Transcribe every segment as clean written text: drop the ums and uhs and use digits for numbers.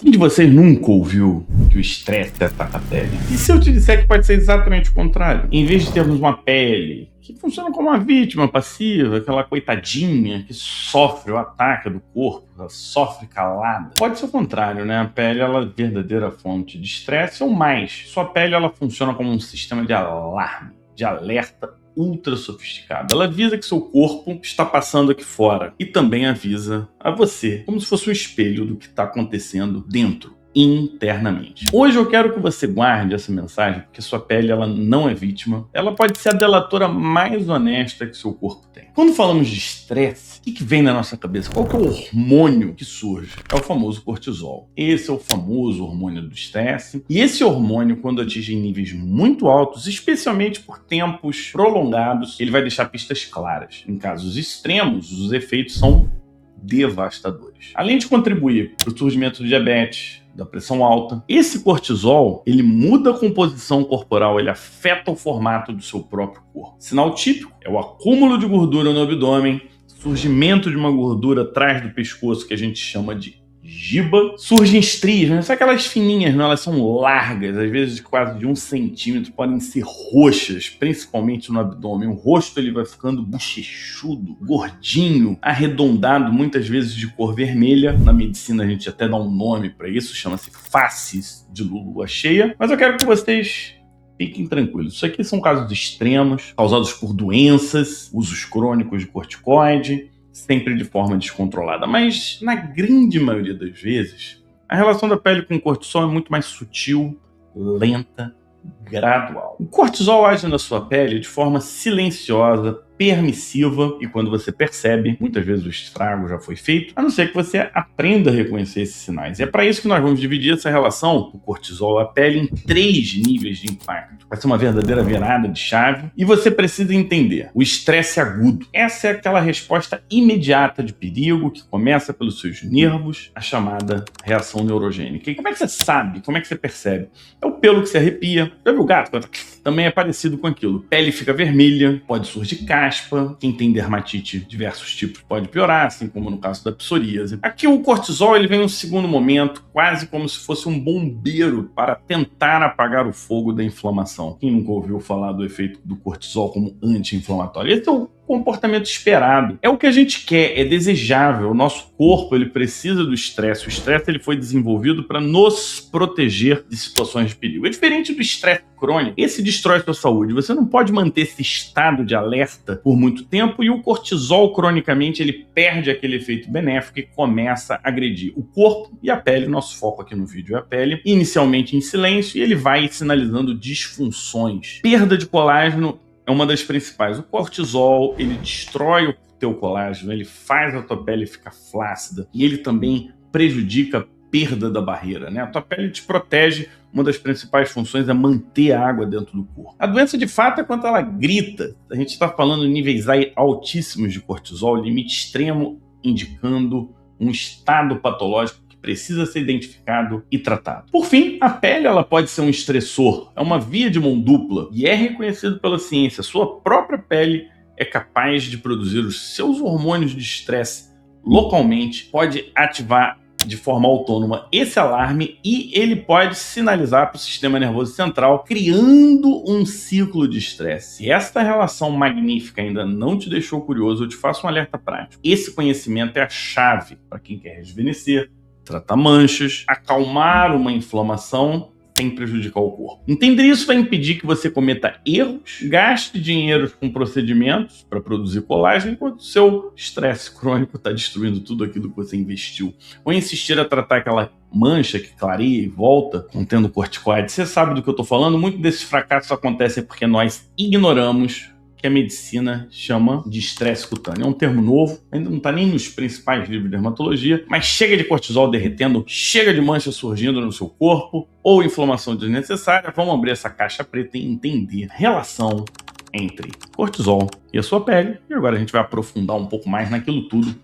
Quem de vocês nunca ouviu que o estresse ataca a pele? E se eu te disser que pode ser exatamente o contrário? Em vez de termos uma pele que funciona como uma vítima passiva, aquela coitadinha que sofre o ataque do corpo, ela sofre calada. Pode ser o contrário, né? A pele ela é a verdadeira fonte de estresse ou mais. Sua pele ela funciona como um sistema de alarme, de alerta ultra sofisticado. Ela avisa que seu corpo está passando aqui fora e também avisa a você, como se fosse um espelho do que está acontecendo dentro, internamente. Hoje eu quero que você guarde essa mensagem, porque sua pele ela não é vítima, ela pode ser a delatora mais honesta que seu corpo tem. Quando falamos de estresse, o que vem na nossa cabeça? Qual que é o hormônio que surge? É o famoso cortisol. Esse é o famoso hormônio do estresse. E esse hormônio, quando atinge níveis muito altos, especialmente por tempos prolongados, ele vai deixar pistas claras. Em casos extremos, os efeitos são devastadores. Além de contribuir para o surgimento do diabetes, da pressão alta, esse cortisol, ele muda a composição corporal, ele afeta o formato do seu próprio corpo. Sinal típico é o acúmulo de gordura no abdômen, surgimento de uma gordura atrás do pescoço que a gente chama de giba, surgem estrias, não são aquelas fininhas, não, elas são largas, às vezes de quase de 1 centímetro, podem ser roxas, principalmente no abdômen. O rosto ele vai ficando bochechudo, gordinho, arredondado, muitas vezes de cor vermelha. Na medicina a gente até dá um nome para isso, chama-se faces de lua cheia. Mas eu quero que vocês fiquem tranquilos. Isso aqui são casos extremos, causados por doenças, usos crônicos de corticoide, sempre de forma descontrolada. Mas, na grande maioria das vezes, a relação da pele com o cortisol é muito mais sutil, lenta, gradual. O cortisol age na sua pele de forma silenciosa, permissiva, e quando você percebe, muitas vezes o estrago já foi feito, a não ser que você aprenda a reconhecer esses sinais. E é para isso que nós vamos dividir essa relação do cortisol à pele em 3 níveis de impacto. Vai ser uma verdadeira virada de chave, e você precisa entender o estresse agudo. Essa é aquela resposta imediata de perigo que começa pelos seus nervos, a chamada reação neurogênica. E como é que você sabe? Como é que você percebe? É o pelo que se arrepia. Já viu o gato? Também é parecido com aquilo. Pele fica vermelha, pode surgir caspa. Quem tem dermatite de diversos tipos pode piorar, assim como no caso da psoríase. Aqui o cortisol ele vem em um segundo momento, quase como se fosse um bombeiro para tentar apagar o fogo da inflamação. Quem nunca ouviu falar do efeito do cortisol como anti-inflamatório? Esse é o comportamento esperado. É o que a gente quer, é desejável. O nosso corpo ele precisa do estresse. O estresse ele foi desenvolvido para nos proteger de situações de perigo. É diferente do estresse crônico. Esse destrói a sua saúde. Você não pode manter esse estado de alerta por muito tempo, e o cortisol, cronicamente, ele perde aquele efeito benéfico e começa a agredir o corpo e a pele. Nosso foco aqui no vídeo é a pele, inicialmente em silêncio, e ele vai sinalizando disfunções. Perda de colágeno é uma das principais. O cortisol, ele destrói o teu colágeno, ele faz a tua pele ficar flácida, e ele também prejudica a perda da barreira, né? A tua pele te protege, uma das principais funções é manter a água dentro do corpo. A doença, de fato, é quando ela grita. A gente está falando de níveis altíssimos de cortisol, limite extremo, indicando um estado patológico que precisa ser identificado e tratado. Por fim, a pele ela pode ser um estressor, é uma via de mão dupla e é reconhecido pela ciência. Sua própria pele é capaz de produzir os seus hormônios de estresse localmente, pode ativar de forma autônoma esse alarme, e ele pode sinalizar para o sistema nervoso central, criando um ciclo de estresse. Se esta relação magnífica ainda não te deixou curioso, eu te faço um alerta prático. Esse conhecimento é a chave para quem quer rejuvenescer, tratar manchas, acalmar uma inflamação sem prejudicar o corpo. Entender isso vai impedir que você cometa erros, gaste dinheiro com procedimentos para produzir colágeno, enquanto o seu estresse crônico está destruindo tudo aquilo que você investiu. Ou insistir a tratar aquela mancha que clareia e volta contendo corticoide. Você sabe do que eu estou falando? Muito desses fracassos acontecem porque nós ignoramos que a medicina chama de estresse cutâneo. É um termo novo, ainda não está nem nos principais livros de dermatologia, mas chega de cortisol derretendo, chega de mancha surgindo no seu corpo, ou inflamação desnecessária. Vamos abrir essa caixa preta e entender a relação entre cortisol e a sua pele. E agora a gente vai aprofundar um pouco mais naquilo tudo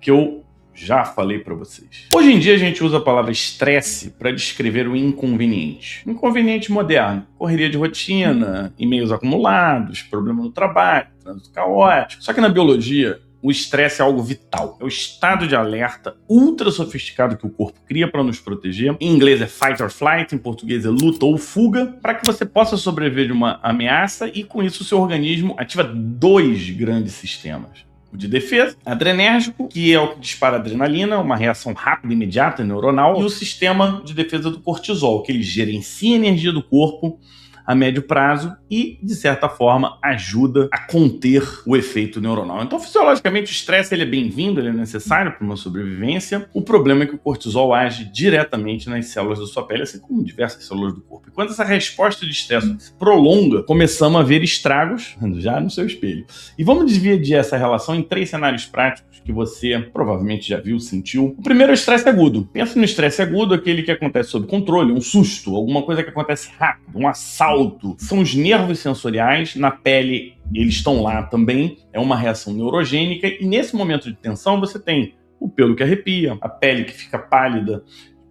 que eu já falei para vocês. Hoje em dia a gente usa a palavra estresse para descrever o inconveniente. Inconveniente moderno, correria de rotina, e-mails acumulados, problema no trabalho, trânsito caótico. Só que na biologia o estresse é algo vital. É o estado de alerta ultra sofisticado que o corpo cria para nos proteger. Em inglês é fight or flight, em português é luta ou fuga, para que você possa sobreviver de uma ameaça e com isso o seu organismo ativa dois grandes sistemas. O de defesa, adrenérgico, que é o que dispara adrenalina, uma reação rápida e imediata neuronal, e o sistema de defesa do cortisol, que ele gerencia a energia do corpo a médio prazo e, de certa forma, ajuda a conter o efeito neuronal. Então, fisiologicamente, o estresse ele é bem-vindo, ele é necessário para uma sobrevivência. O problema é que o cortisol age diretamente nas células da sua pele, assim como diversas células do corpo. E quando essa resposta de estresse se prolonga, começamos a ver estragos já no seu espelho. E vamos dividir essa relação em 3 cenários práticos que você provavelmente já viu, sentiu. O primeiro é o estresse agudo. Pensa no estresse agudo, aquele que acontece sob controle, um susto, alguma coisa que acontece rápido, um assalto. São os nervos sensoriais, na pele eles estão lá também, é uma reação neurogênica, e nesse momento de tensão você tem o pelo que arrepia, a pele que fica pálida,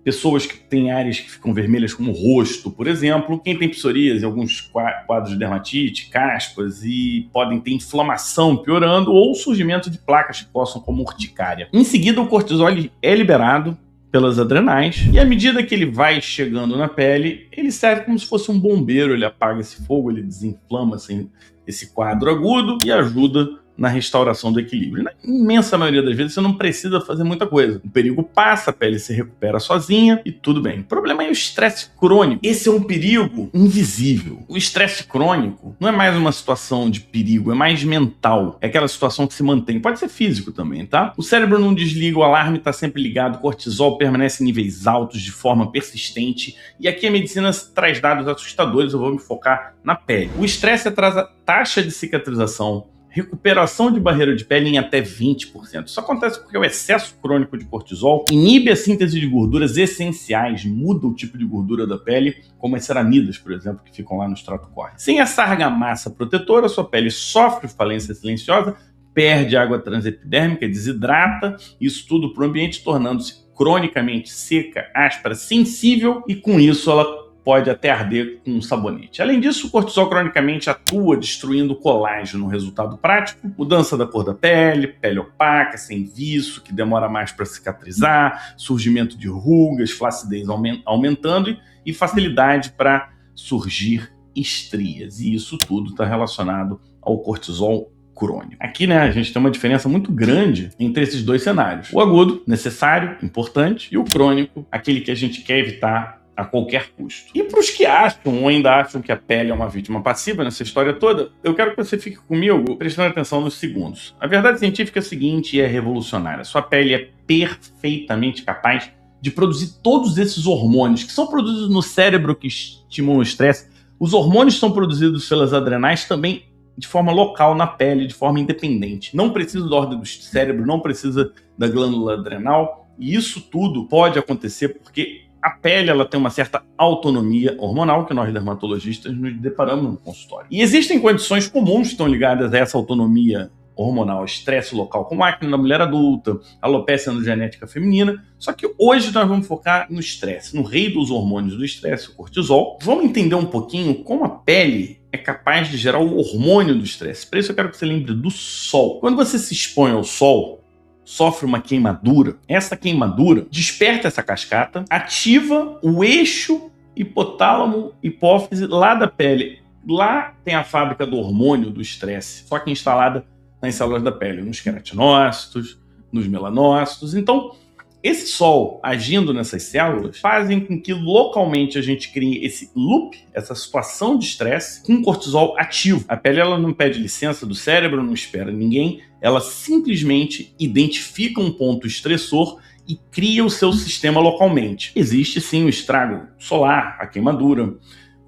pessoas que têm áreas que ficam vermelhas como o rosto, por exemplo, quem tem psoríase, alguns quadros de dermatite, caspas, e podem ter inflamação piorando ou surgimento de placas que possam como urticária. Em seguida, o cortisol é liberado pelas adrenais, e à medida que ele vai chegando na pele, ele serve como se fosse um bombeiro, ele apaga esse fogo, ele desinflama assim, esse quadro agudo e ajuda na restauração do equilíbrio. Na imensa maioria das vezes você não precisa fazer muita coisa. O perigo passa, a pele se recupera sozinha e tudo bem. O problema é o estresse crônico. Esse é um perigo invisível. O estresse crônico não é mais uma situação de perigo, é mais mental. É aquela situação que se mantém. Pode ser físico também, tá? O cérebro não desliga, o alarme está sempre ligado, o cortisol permanece em níveis altos de forma persistente, e aqui a medicina traz dados assustadores, eu vou me focar na pele. O estresse atrasa taxa de cicatrização, recuperação de barreira de pele em até 20%. Isso acontece porque o excesso crônico de cortisol inibe a síntese de gorduras essenciais, muda o tipo de gordura da pele, como as ceramidas, por exemplo, que ficam lá no extrato córneo. Sem essa argamassa protetora, sua pele sofre falência silenciosa, perde água transepidérmica, desidrata, isso tudo para o ambiente, tornando-se cronicamente seca, áspera, sensível, e com isso ela pode até arder com um sabonete. Além disso, o cortisol cronicamente atua destruindo o colágeno. Resultado prático: mudança da cor da pele, pele opaca, sem viço, que demora mais para cicatrizar, surgimento de rugas, flacidez aumentando e facilidade para surgir estrias. E isso tudo está relacionado ao cortisol crônico. Aqui, né, a gente tem uma diferença muito grande entre esses dois cenários. O agudo, necessário, importante, e o crônico, aquele que a gente quer evitar a qualquer custo. E para os que acham ou ainda acham que a pele é uma vítima passiva nessa história toda, eu quero que você fique comigo prestando atenção nos segundos. A verdade científica é a seguinte e é revolucionária. Sua pele é perfeitamente capaz de produzir todos esses hormônios que são produzidos no cérebro que estimulam o estresse. Os hormônios são produzidos pelas adrenais também de forma local na pele, de forma independente. Não precisa da ordem do cérebro, não precisa da glândula adrenal. E isso tudo pode acontecer porque a pele ela tem uma certa autonomia hormonal que nós dermatologistas nos deparamos no consultório. E existem condições comuns que estão ligadas a essa autonomia hormonal, estresse local, como a acne na mulher adulta, alopecia androgenética feminina. Só que hoje nós vamos focar no estresse, no rei dos hormônios do estresse, o cortisol. Vamos entender um pouquinho como a pele é capaz de gerar o hormônio do estresse. Para isso eu quero que você lembre do sol. Quando você se expõe ao sol, sofre uma queimadura. Essa queimadura desperta essa cascata, ativa o eixo hipotálamo-hipófise lá da pele. Lá tem a fábrica do hormônio do estresse, só que instalada nas células da pele, nos queratinócitos, nos melanócitos. Então, esse sol agindo nessas células fazem com que localmente a gente crie esse loop, essa situação de estresse com cortisol ativo. A pele ela não pede licença do cérebro, não espera ninguém, ela simplesmente identifica um ponto estressor e cria o seu sistema localmente. Existe sim o estrago solar, a queimadura,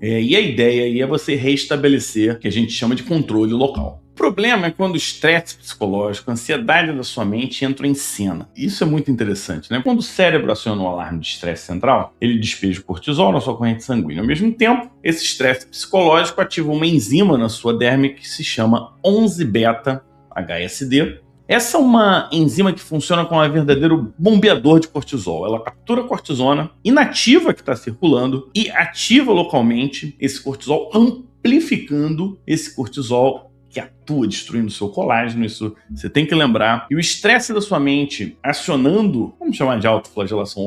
e a ideia aí é você restabelecer o que a gente chama de controle local. O problema é quando o estresse psicológico, a ansiedade da sua mente entram em cena. Isso é muito interessante, né? Quando o cérebro aciona o alarme de estresse central, ele despeja o cortisol na sua corrente sanguínea. Ao mesmo tempo, esse estresse psicológico ativa uma enzima na sua derme que se chama 11-beta-HSD. Essa é uma enzima que funciona como um verdadeiro bombeador de cortisol. Ela captura a cortisona inativa que está circulando e ativa localmente esse cortisol, amplificando esse cortisol que atua destruindo o seu colágeno, isso você tem que lembrar. E o estresse da sua mente acionando, vamos chamar de autoflagelação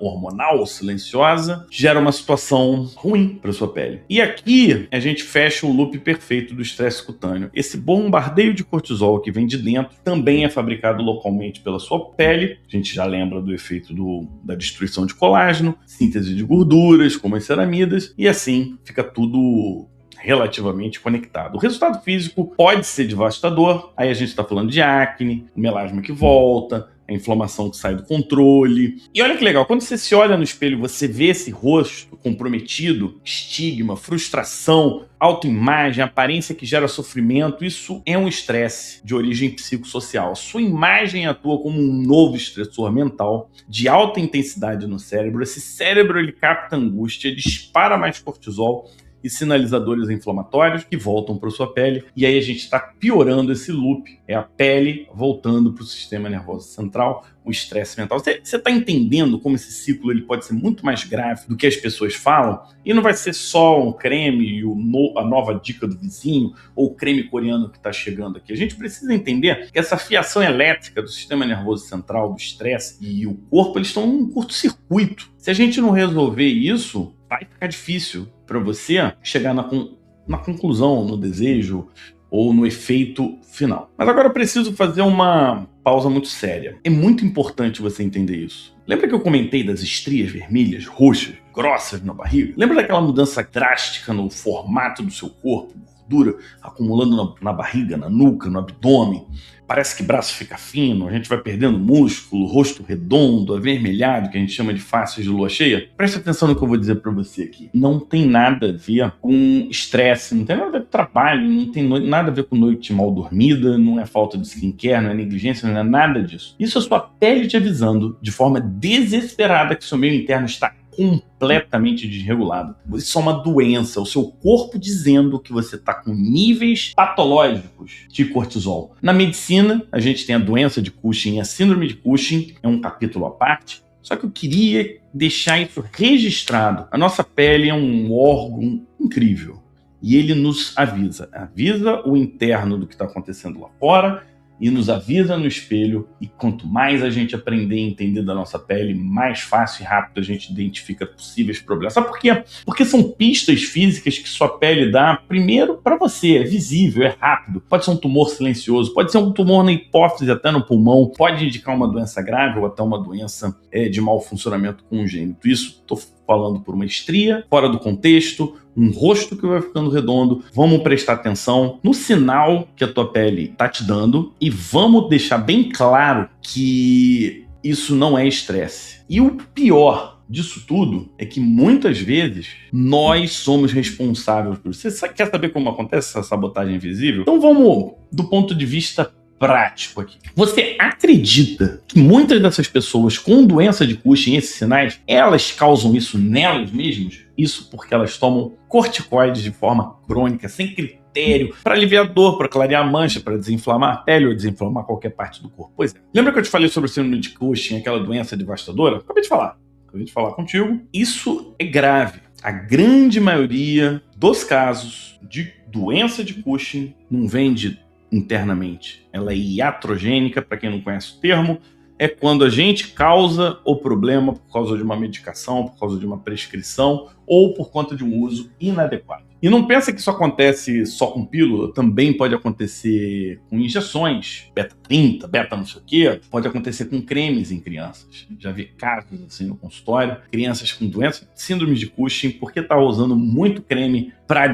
hormonal silenciosa, gera uma situação ruim para sua pele. E aqui a gente fecha o loop perfeito do estresse cutâneo. Esse bombardeio de cortisol que vem de dentro também é fabricado localmente pela sua pele. A gente já lembra do efeito da destruição de colágeno, síntese de gorduras, como as ceramidas, e assim fica tudo relativamente conectado. O resultado físico pode ser devastador, aí a gente está falando de acne, o melasma que volta, a inflamação que sai do controle. E olha que legal, quando você se olha no espelho, você vê esse rosto comprometido, estigma, frustração, autoimagem, aparência que gera sofrimento, isso é um estresse de origem psicossocial. A sua imagem atua como um novo estressor mental de alta intensidade no cérebro. Esse cérebro ele capta angústia, dispara mais cortisol e sinalizadores inflamatórios que voltam para sua pele, e aí a gente está piorando esse loop. É a pele voltando para o sistema nervoso central, o estresse mental. Você está entendendo como esse ciclo ele pode ser muito mais grave do que as pessoas falam? E não vai ser só um creme e a nova dica do vizinho, ou o creme coreano que está chegando aqui. A gente precisa entender que essa fiação elétrica do sistema nervoso central, do estresse e o corpo, eles estão num curto-circuito. Se a gente não resolver isso, vai ficar difícil para você chegar na conclusão, no desejo ou no efeito final. Mas agora eu preciso fazer uma pausa muito séria. É muito importante você entender isso. Lembra que eu comentei das estrias vermelhas, roxas, grossas na barriga? Lembra daquela mudança drástica no formato do seu corpo? Gordura acumulando na barriga, na nuca, no abdômen. Parece que o braço fica fino, a gente vai perdendo músculo, rosto redondo, avermelhado, que a gente chama de faces de lua cheia. Preste atenção no que eu vou dizer pra você aqui. Não tem nada a ver com estresse, não tem nada a ver com trabalho, não tem nada a ver com noite mal dormida, não é falta de skincare, não é negligência, não é nada disso. Isso é a sua pele te avisando de forma desesperada que seu meio interno está completamente desregulado. Isso é uma doença, o seu corpo dizendo que você está com níveis patológicos de cortisol. Na medicina, a gente tem a doença de Cushing e a síndrome de Cushing, é um capítulo à parte, só que eu queria deixar isso registrado. A nossa pele é um órgão incrível e ele nos avisa o interno do que está acontecendo lá fora, e nos avisa no espelho, e quanto mais a gente aprender a entender da nossa pele, mais fácil e rápido a gente identifica possíveis problemas. Sabe por quê? Porque são pistas físicas que sua pele dá, primeiro, para você, é visível, é rápido. Pode ser um tumor silencioso, pode ser um tumor na hipófise, até no pulmão, pode indicar uma doença grave ou até uma doença de mau funcionamento congênito. Isso estou falando por uma estria, fora do contexto, um rosto que vai ficando redondo. Vamos prestar atenção no sinal que a tua pele está te dando e vamos deixar bem claro que isso não é estresse. E o pior disso tudo é que muitas vezes nós somos responsáveis por isso. Você quer saber como acontece essa sabotagem invisível? Então vamos do ponto de vista prático aqui. Você acredita que muitas dessas pessoas com doença de Cushing, esses sinais, elas causam isso nelas mesmas? Isso porque elas tomam corticoides de forma crônica, sem critério, para aliviar a dor, para clarear a mancha, para desinflamar a pele ou desinflamar qualquer parte do corpo. Pois é. Lembra que eu te falei sobre o síndrome de Cushing, aquela doença devastadora? Acabei de falar contigo. Isso é grave. A grande maioria dos casos de doença de Cushing não vem de internamente. Ela é iatrogênica, para quem não conhece o termo, é quando a gente causa o problema por causa de uma medicação, por causa de uma prescrição ou por conta de um uso inadequado. E não pensa que isso acontece só com pílula, também pode acontecer com injeções, beta 30, beta não sei o quê, pode acontecer com cremes em crianças. Já vi casos assim no consultório, crianças com doença, síndrome de Cushing, porque tá usando muito creme para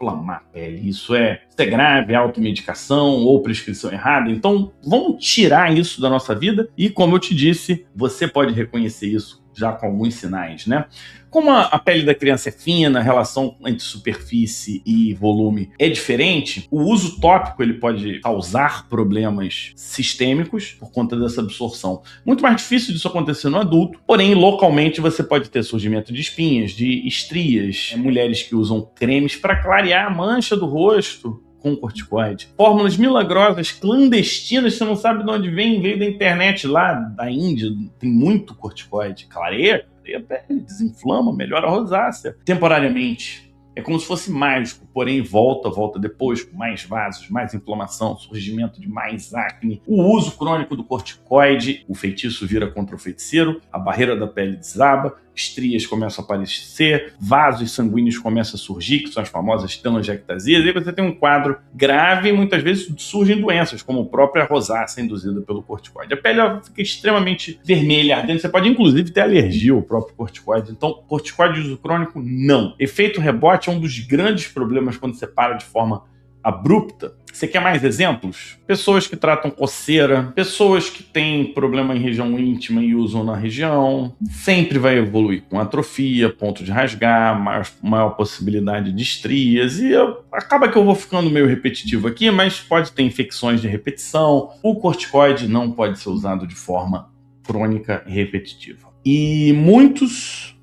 inflamar a pele. Isso é grave, automedicação ou prescrição errada. Então, vamos tirar isso da nossa vida e, como eu te disse, você pode reconhecer isso já com alguns sinais, né? Como a pele da criança é fina, a relação entre superfície e volume é diferente, o uso tópico ele pode causar problemas sistêmicos por conta dessa absorção. Muito mais difícil disso acontecer no adulto, porém, localmente você pode ter surgimento de espinhas, de estrias, mulheres que usam cremes para clarear a mancha do rosto com corticoide. Fórmulas milagrosas, clandestinas, você não sabe de onde vem, veio da internet lá da Índia, tem muito corticoide. Clareia a pele, desinflama, melhora a rosácea. Temporariamente é como se fosse mágico, porém volta depois com mais vasos, mais inflamação, surgimento de mais acne. O uso crônico do corticoide, o feitiço vira contra o feiticeiro, a barreira da pele desaba, estrias começam a aparecer, vasos sanguíneos começam a surgir, que são as famosas telangiectasias, e aí você tem um quadro grave e muitas vezes surgem doenças, como a própria rosácea induzida pelo corticoide. A pele fica extremamente vermelha, ardente, você pode inclusive ter alergia ao próprio corticoide. Então, corticoide de uso crônico, não. Efeito rebote é um dos grandes problemas quando você para de forma abrupta. Você quer mais exemplos? Pessoas que tratam coceira, pessoas que têm problema em região íntima e usam na região, sempre vai evoluir com atrofia, ponto de rasgar, maior possibilidade de estrias, e acaba que eu vou ficando meio repetitivo aqui, mas pode ter infecções de repetição. O corticoide não pode ser usado de forma crônica e repetitiva. E muitos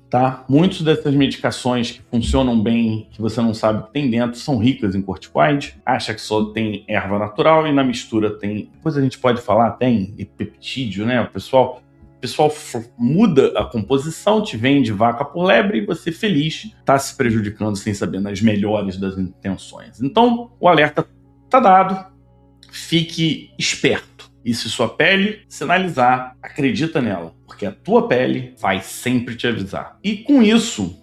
dessas medicações que funcionam bem, que você não sabe o que tem dentro, são ricas em corticoide, acha que só tem erva natural e na mistura tem, depois a gente pode falar, tem peptídeo, né? O pessoal muda a composição, te vende vaca por lebre e você feliz está se prejudicando sem saber, nas melhores das intenções. Então, o alerta está dado, fique esperto. E se sua pele sinalizar, acredita nela, porque a tua pele vai sempre te avisar. E com isso,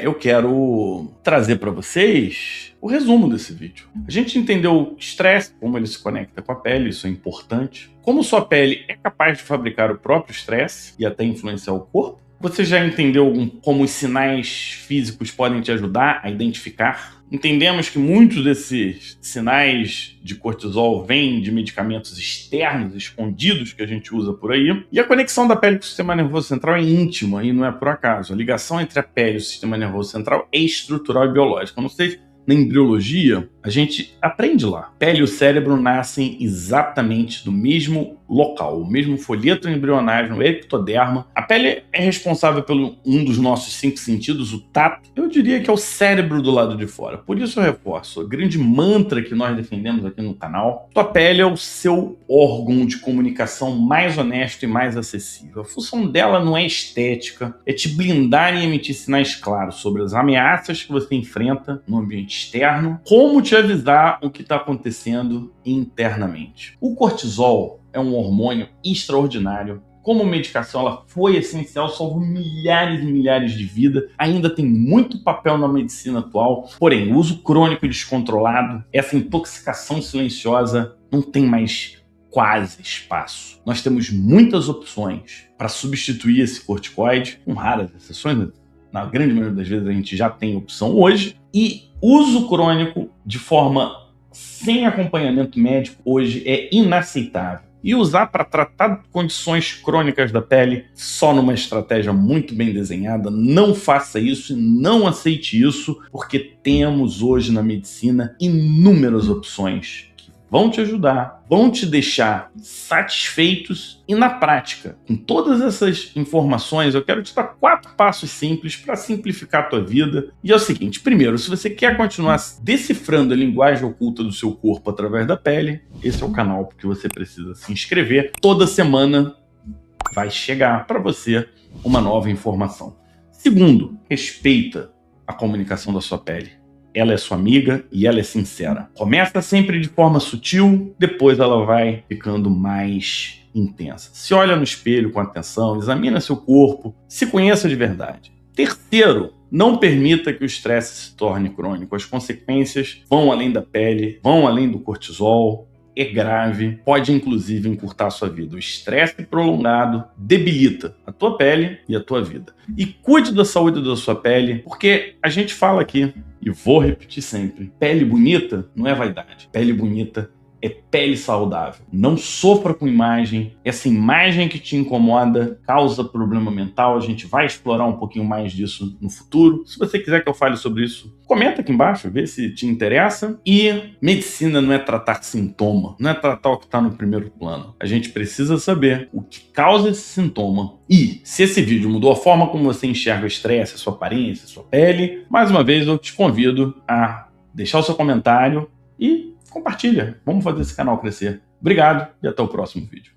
eu quero trazer para vocês o resumo desse vídeo. A gente entendeu o estresse, como ele se conecta com a pele, isso é importante. Como sua pele é capaz de fabricar o próprio estresse e até influenciar o corpo. Você já entendeu como os sinais físicos podem te ajudar a identificar? Entendemos que muitos desses sinais de cortisol vêm de medicamentos externos, escondidos, que a gente usa por aí. E a conexão da pele com o sistema nervoso central é íntima e não é por acaso. A ligação entre a pele e o sistema nervoso central é estrutural e biológica. Eu não sei, na embriologia, a gente aprende lá. Pele e o cérebro nascem exatamente do mesmo local, o mesmo folheto embrionário, o ectoderma. A pele é responsável pelo um dos nossos 5 sentidos, o tato. Eu diria que é o cérebro do lado de fora. Por isso eu reforço, a grande mantra que nós defendemos aqui no canal, sua pele é o seu órgão de comunicação mais honesto e mais acessível. A função dela não é estética, é te blindar e emitir sinais claros sobre as ameaças que você enfrenta no ambiente externo, como te avisar o que está acontecendo internamente. O cortisol é um hormônio extraordinário. Como medicação, ela foi essencial, salvou milhares e milhares de vidas. Ainda tem muito papel na medicina atual. Porém, o uso crônico e descontrolado, essa intoxicação silenciosa, não tem mais quase espaço. Nós temos muitas opções para substituir esse corticoide, com raras exceções. Na grande maioria das vezes a gente já tem opção hoje. E uso crônico de forma sem acompanhamento médico hoje é inaceitável. E usar para tratar condições crônicas da pele só numa estratégia muito bem desenhada. Não faça isso e não aceite isso, porque temos hoje na medicina inúmeras opções que vão te ajudar, vão te deixar satisfeitos e na prática, com todas essas informações, eu quero te dar 4 passos simples para simplificar a tua vida. E é o seguinte, primeiro, se você quer continuar decifrando a linguagem oculta do seu corpo através da pele, esse é o canal que você precisa se inscrever. Toda semana vai chegar para você uma nova informação. Segundo, respeita a comunicação da sua pele. Ela é sua amiga e ela é sincera. Começa sempre de forma sutil, depois ela vai ficando mais intensa. Se olha no espelho com atenção, examina seu corpo, se conheça de verdade. Terceiro, não permita que o estresse se torne crônico. As consequências vão além da pele, vão além do cortisol. É grave, pode inclusive encurtar a sua vida. O estresse prolongado debilita a tua pele e a tua vida. E cuide da saúde da sua pele, porque a gente fala aqui, e vou repetir sempre, pele bonita não é vaidade. Pele bonita é pele saudável. Não sofra com imagem. Essa imagem que te incomoda causa problema mental. A gente vai explorar um pouquinho mais disso no futuro. Se você quiser que eu fale sobre isso, comenta aqui embaixo, vê se te interessa. E medicina não é tratar sintoma, não é tratar o que está no primeiro plano. A gente precisa saber o que causa esse sintoma. E se esse vídeo mudou a forma como você enxerga o estresse, a sua aparência, a sua pele, mais uma vez eu te convido a deixar o seu comentário e compartilha. Vamos fazer esse canal crescer. Obrigado e até o próximo vídeo.